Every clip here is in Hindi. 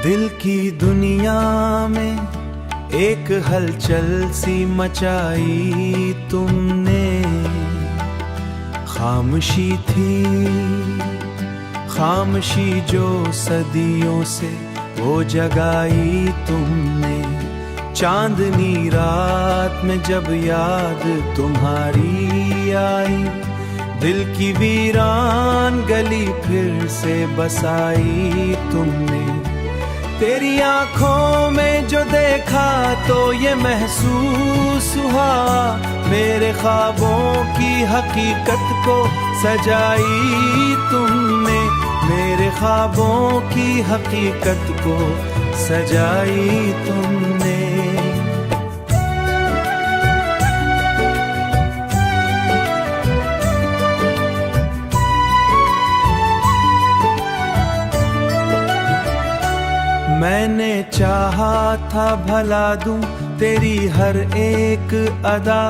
दिल की दुनिया में एक हलचल सी मचाई तुमने। खामोशी थी, खामोशी जो सदियों से वो जगाई तुमने। चांदनी रात में जब याद तुम्हारी आई, दिल की वीरान गली फिर से बसाई तुमने। तेरी आंखों में जो देखा तो ये महसूस हुआ, मेरे ख्वाबों की हकीकत को सजाई तुमने। मेरे ख्वाबों की हकीकत को सजाई तुमने। मैंने चाहा था भला दूं तेरी हर एक अदा,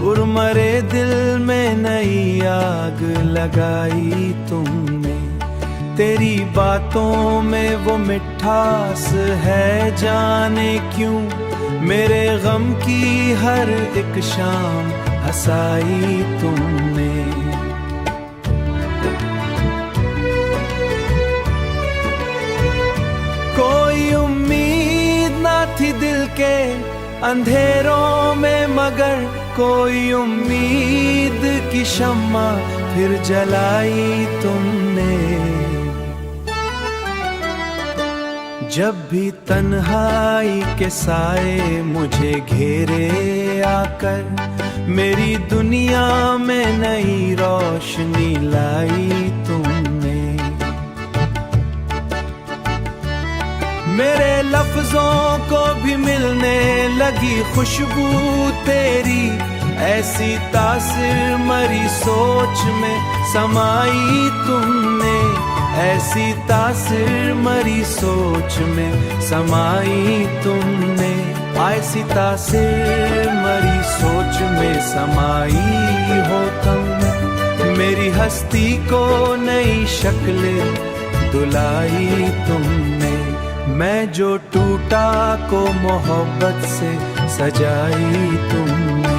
उर्मरे दिल में नई आग लगाई तुमने। तेरी बातों में वो मिठास है जाने क्यों, मेरे गम की हर एक शाम हंसाई तुमने। कोई उम्मीद ना थी दिल के अंधेरों में, मगर कोई उम्मीद की शम्मा फिर जलाई तुमने। जब भी तन्हाई के साए मुझे घेरे आकर, मेरी दुनिया में नई रोशनी लाई तुमने। मेरे लफ्जों को भी मिलने लगी खुशबू तेरी, ऐसी तासिर मरी सोच में समाई तुमने। ऐसी तासिर मरी सोच में समाई तुमने। ऐसी तासिर मरी सोच में समाई हो तुम, मेरी हस्ती को नई शक्ल दुलाई तुमने। मैं जो टूटा को मोहब्बत से सजाई तुमने।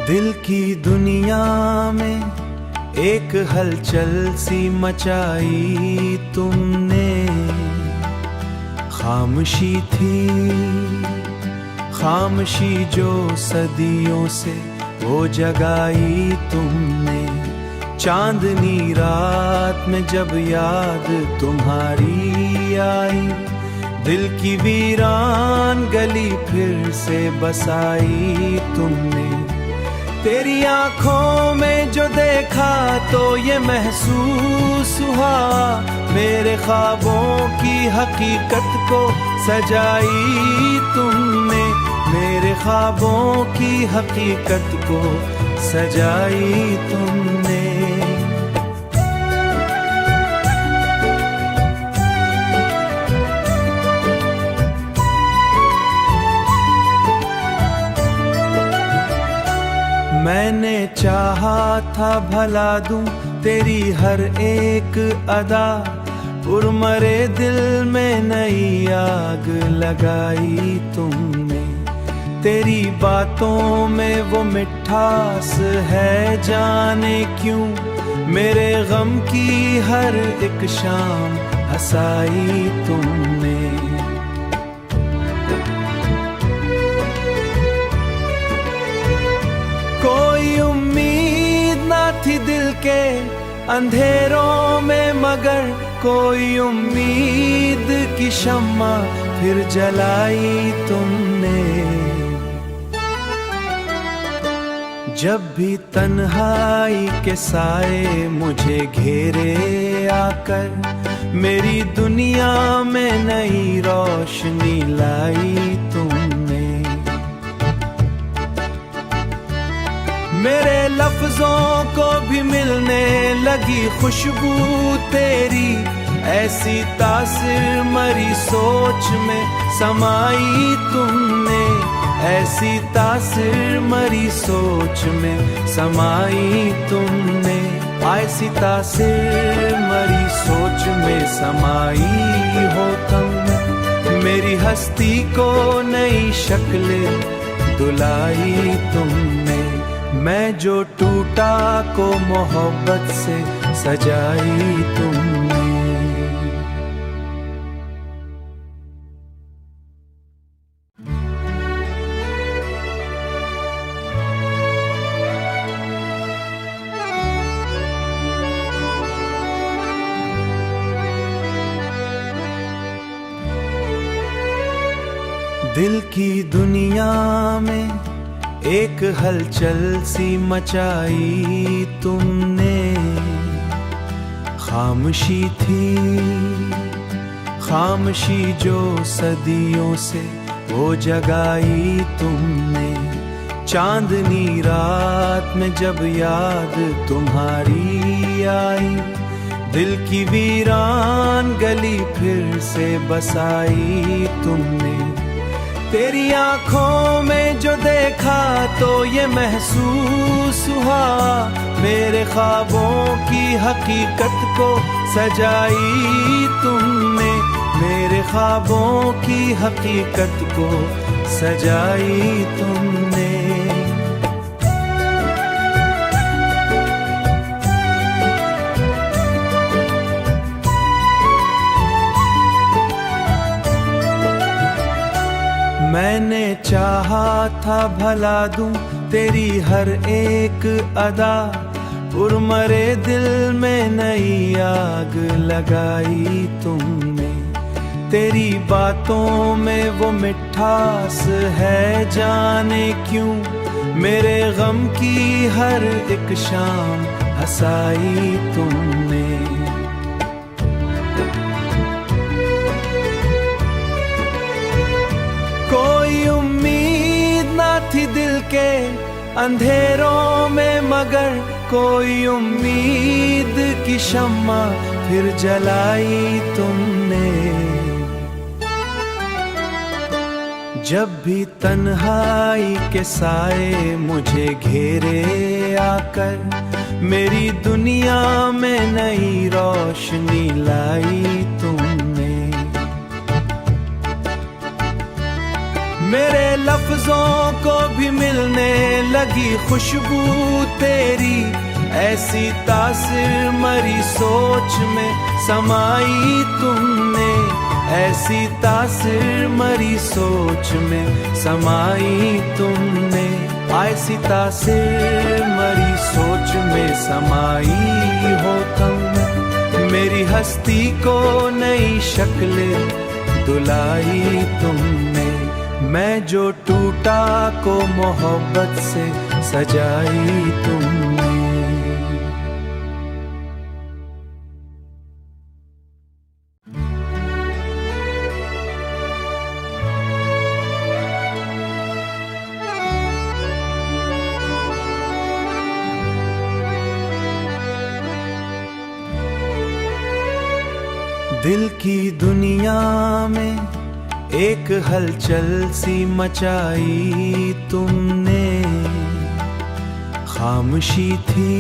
दिल की दुनिया में एक हलचल सी मचाई तुमने। खामोशी थी, खामोशी जो सदियों से वो जगाई तुमने। चांदनी रात में जब याद तुम्हारी आई, दिल की वीरान गली फिर से बसाई तुमने। तेरी आंखों में जो देखा तो ये महसूस हुआ, मेरे ख्वाबों की हकीकत को सजाई तुमने। मेरे ख्वाबों की हकीकत को सजाई तुमने। मैंने चाहा था भला दूं तेरी हर एक अदा, उर्मरे दिल में नई आग लगाई तुमने। तेरी बातों में वो मिठास है जाने क्यों, मेरे गम की हर एक शाम हंसाई तुमने। कोई उम्मीद ना थी दिल के अंधेरों में, मगर कोई उम्मीद की शम्मा फिर जलाई तुमने। जब भी तन्हाई के साए मुझे घेरे आकर, मेरी दुनिया में नई रोशनी लाई तुमने। मेरे लफ्जों को भी मिलने लगी खुशबू तेरी, ऐसी तासिर मरी सोच में समाई तुमने, ऐसी तासिर मरी सोच में समाई तुमने, ऐसी तासिर मरी सोच में समाई हो तुम, मेरी हस्ती को नई शक्लें दुलाई तुमने, मैं जो टूटा को मोहब्बत से सजाई तुमने। दिल की दुनिया में एक हलचल सी मचाई तुमने, खामोशी थी खामोशी जो सदियों से वो जगाई तुमने, चांदनी रात में जब याद तुम्हारी आई, दिल की वीरान गली फिर से बसाई तुमने, तेरी आंखों में जो देखा तो ये महसूस हुआ, मेरे ख्वाबों की हकीकत को सजाई तुमने, मेरे ख्वाबों की हकीकत को सजाई तुमने। मैंने चाहा था भला दूं तेरी हर एक अदा, उर्मरे दिल में नई आग लगाई तुमने, तेरी बातों में वो मिठास है जाने क्यों, मेरे गम की हर एक शाम हंसाई तुमने। कोई उम्मीद ना थी दिल के अंधेरों में, मगर कोई उम्मीद की शम्मा फिर जलाई तुमने, जब भी तन्हाई के साए मुझे घेरे आकर, मेरी दुनिया में नई रोशनी लाई तुमने, मेरे लफ्जों को भी मिलने लगी खुशबू तेरी, ऐसी तासिर मरी सोच में समाई तुमने, ऐसी तासिर मरी सोच में समाई तुमने, ऐसी तासिर मरी सोच में समाई हो तुम, मेरी हस्ती को नई शक्लें दुलाई तुमने, मैं जो टूटा को मोहब्बत से सजाई तुमने। दिल की दुनिया में एक हलचल सी मचाई तुमने, खामोशी थी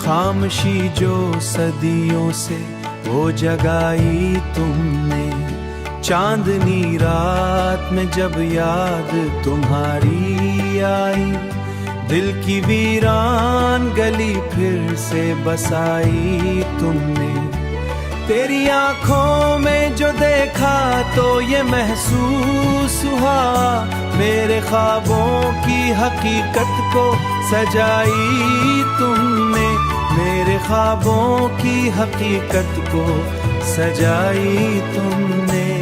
खामोशी जो सदियों से वो जगाई तुमने, चांदनी रात में जब याद तुम्हारी आई, दिल की वीरान गली फिर से बसाई तुमने, तेरी आंखों में जो देखा तो ये महसूस हुआ, मेरे ख्वाबों की हकीकत को सजाई तुमने, मेरे ख्वाबों की हकीकत को सजाई तुमने।